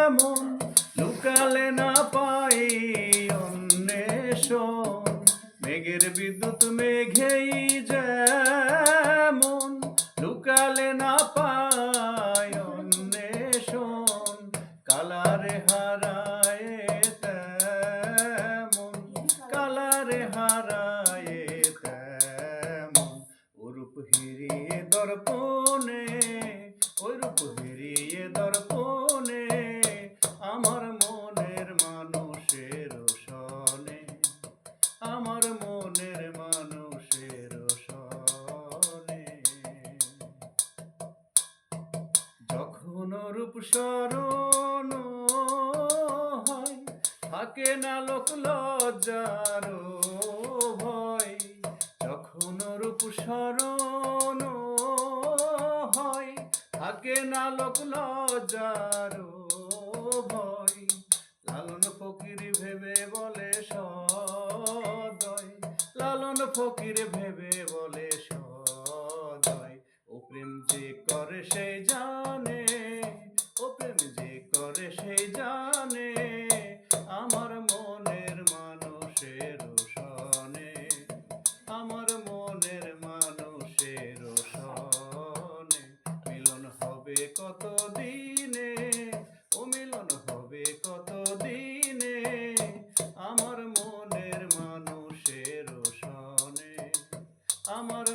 এমন লুকালে না পাই অন্বেষণ, মেঘের বিদ্যুৎ মেঘেই যেমন লুকালে না পাই অন্বেষণ, কালারে হারায় তেমন, কালারে হারায় তেমন, ওরূপ হিরিয়ে দর্পণে, ওই রূপ হিরিয়ে দর্পণে আমার মনের মানুষের সনে, আমার মনের মানুষের সনে। যখন রূপ স্মরণ হয় থাকে না লোক লজ্জার ভয়, যখন রূপ স্মরণ হয় থাকে না লোক লজ্জার ভয়, লালন ফকির ভেবে বলে সদয়, লালন ফকির ভেবে বলে সদয়, ও প্রেম যে করে সে জানে, ও প্রেম যে করে সে জানে আমার মনের মানুষের সনে, আমার মনের মানুষের সনে। মিলন হবে কত দিনে, ও মিলন হবে কত দিনে আমার মনের মানুষের সনে, আমার